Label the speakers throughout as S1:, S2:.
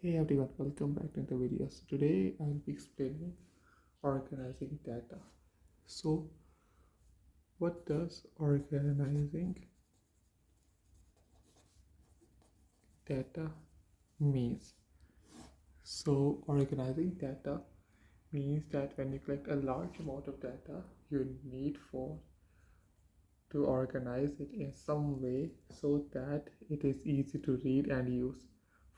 S1: Hey everyone, welcome back to the video. So today I'll be explaining organizing data. So what does organizing data means? So organizing data means that when you collect a large amount of data, you need to organize it in some way so that it is easy to read and use.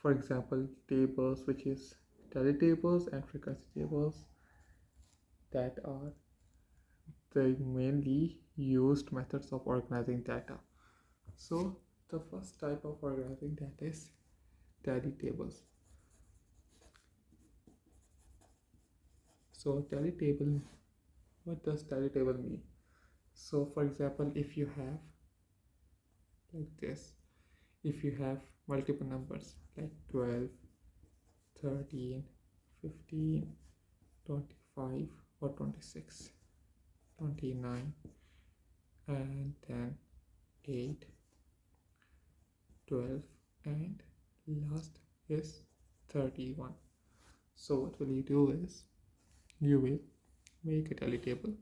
S1: For example, tables, which is tally tables and frequency tables, that are the mainly used methods of organizing data. So the first type of organizing data is tally tables. So tally table, what does tally table mean? So for example, if you have like this, if you have multiple numbers like 12, 13, 15, 25 or 26, 29 and then 8, 12 and last is 31. So what will you do is you will make a tally table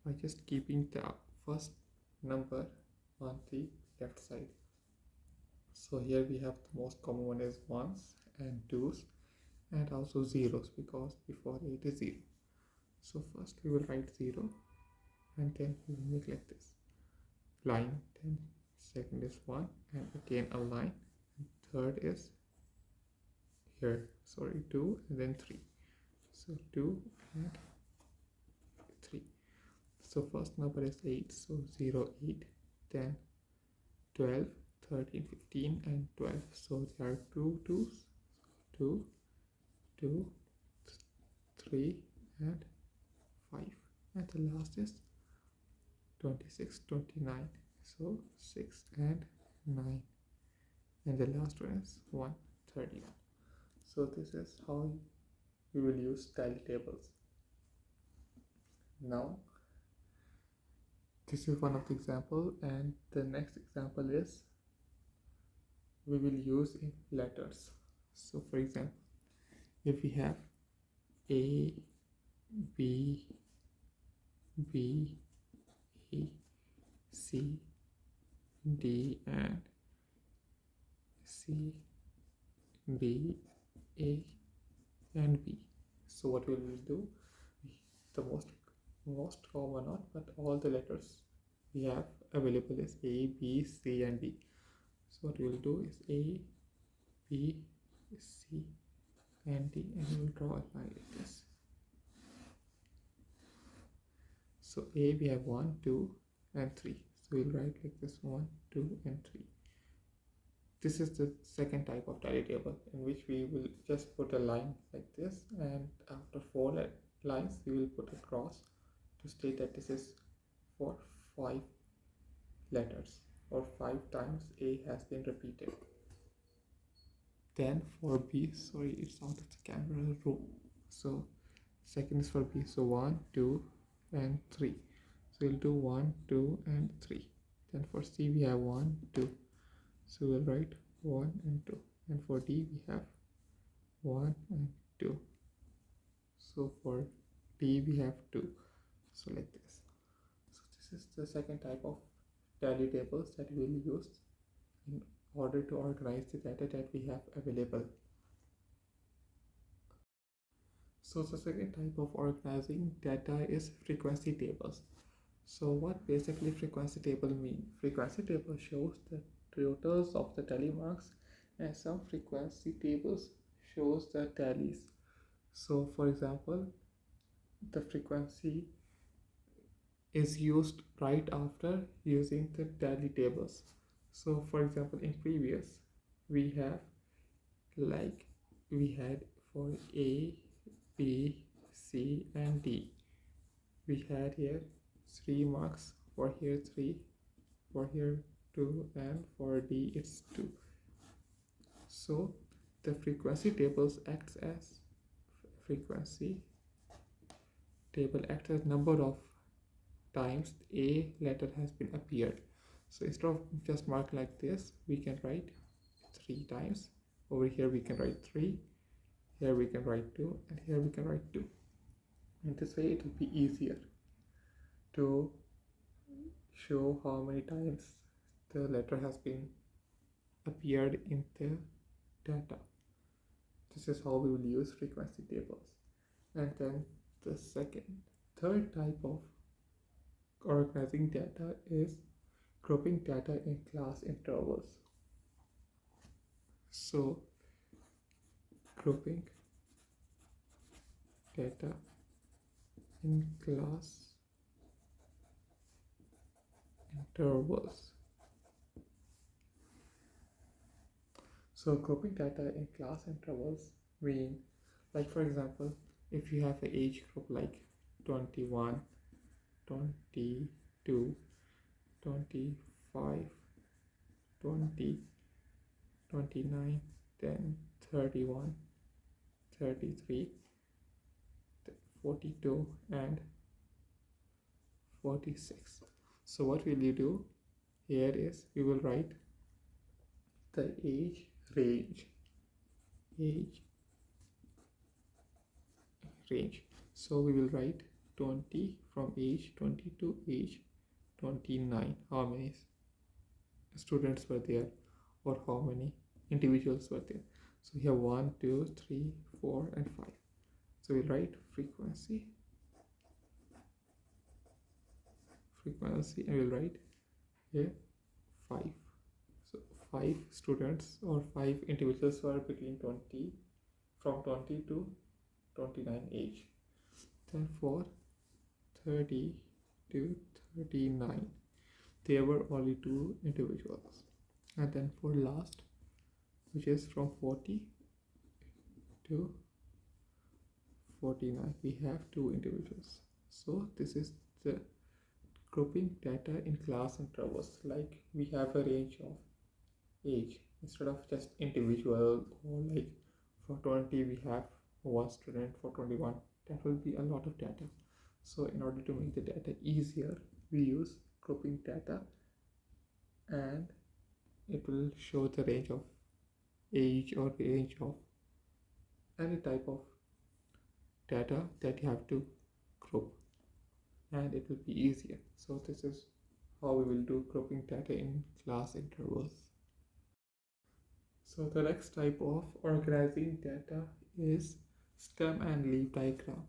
S1: by just keeping the first number on the left side. So here we have the most common one is ones and twos and also zeros, because before 8 is 0. So first we will write 0 and then we will make like this line, then second is 1 and again a line, and third is here 2 and then 3. So 2 and 3. So first number is 8, so 0, 8, then 12, 13, 15 and 12. So there are 2 2s, 2, 2, 3 and 5, and the last is 26, 29. So 6 and 9, and the last one is 1, 31. So this is how we will use tally tables. Now this is one of the example, and the next example is we will use in letters. So for example, if we have A, B, B, A, C, D and C, B, A and B. So what we will do, the most common not, but all the letters we have available is A, B, C and D. So what we will do is A, B, C and D, and we will draw a line like this. So A we have 1, 2 and 3. So we'll write like this 1, 2 and 3. This is the second type of tally table, in which we will just put a line like this, and after 4 lines we will put a cross to state that this is for 5 letters, or 5 times A has been repeated. Then for B, sorry, it's out of the camera room. So second is for B, so 1, 2 and 3. So we'll do 1, 2 and 3. Then for C we have 1, 2. So we'll write 1 and 2. And for D we have 1 and 2. So for D we have 2. So like this. So this is the second type of tally tables that we will use in order to organize the data that we have available. So the second type of organizing data is frequency tables. So what basically frequency table mean? Frequency table shows the totals of the tally marks, and some frequency tables shows the tallies. So for example, the frequency is used right after using the tally tables. So for example, in previous we have we had for A, B, C and D, we had here 3 marks, for here 3, for here 2, and for D it's 2. So the frequency tables acts as number of times A letter has been appeared. So instead of just mark like this, we can write 3 times Over here we can write 3, here we can write 2, and here we can write 2. And this way it will be easier to show how many times the letter has been appeared in the data. This is how we will use frequency tables. And then the third type of organizing data is grouping data in class intervals. So grouping data in class intervals. So grouping data in class intervals mean, like for example, if you have an age group like 21, 22, 25, 20, 29, then 31, 33, 42, and 46. So what will you do here is we will write the age range. So we will write 20 from age 20 to age 29. How many students were there, or how many individuals were there? So we have 1, 2, 3, 4, and 5. So we write frequency, and we'll write here 5. So 5 students or 5 individuals were between from 20 to 29 age. Then for 30 to 39, there were only 2 individuals. And then for last, which is from 40 to 49, we have 2 individuals. So this is the grouping data in class intervals. Like we have a range of age instead of just individual, or like for 20 we have 1 student, for 21 that will be a lot of data. So in order to make the data easier, we use grouping data, and it will show the range of age or range of any type of data that you have to group, and it will be easier. So this is how we will do grouping data in class intervals. So the next type of organizing data is stem and leaf diagram.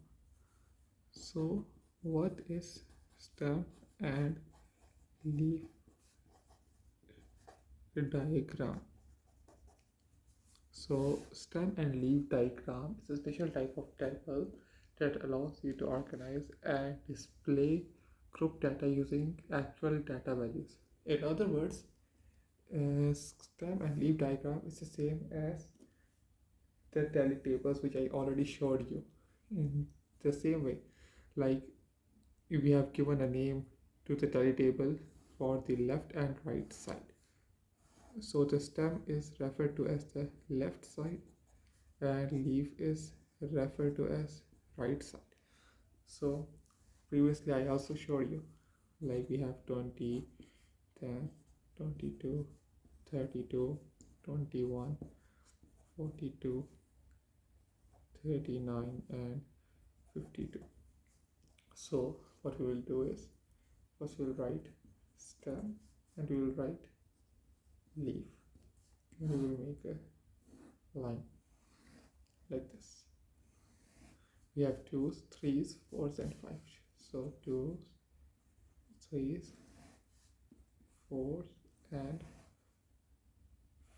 S1: So what is stem and leaf diagram? So stem and leaf diagram is a special type of table that allows you to organize and display group data using actual data values. In other words, stem and leaf diagram is the same as the tally tables which I already showed you. In the same way, like we have given a name to the tally table for the left and right side. So the stem is referred to as the left side, and leaf is referred to as right side. So previously I also showed you, like we have 20, 10, 22, 32, 21, 42, 39, and 52. So what we will do is, first we will write stem and we will write leaf, and we will make a line like this. We have 2s, 3s, 4s, and 5s. So 2s, 3s, 4s, and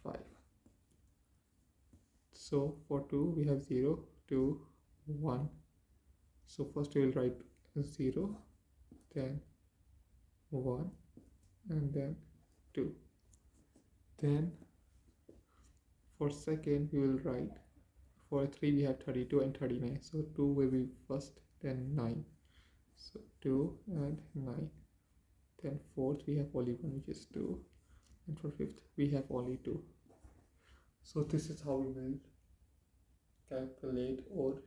S1: 5. So for 2 we have 0, 2, 1. So first we will write 0, then 1, and then 2. Then for second we will write, for 3 we have 32 and 39. So 2 will be first, then 9. So 2 and 9. Then fourth we have only 1, which is 2. And for fifth we have only 2. So this is how we will calculate or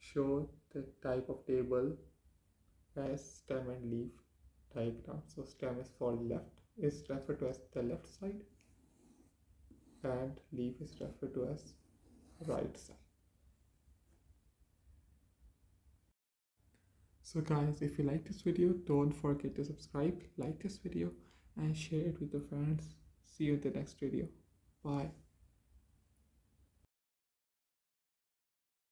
S1: show the type of table as stem and leaf diagram. So stem is for left, is referred to as the left side, and leaf is referred to as right side. So guys, if you like this video, don't forget to subscribe, like this video and share it with your friends. See you in the next video. Bye.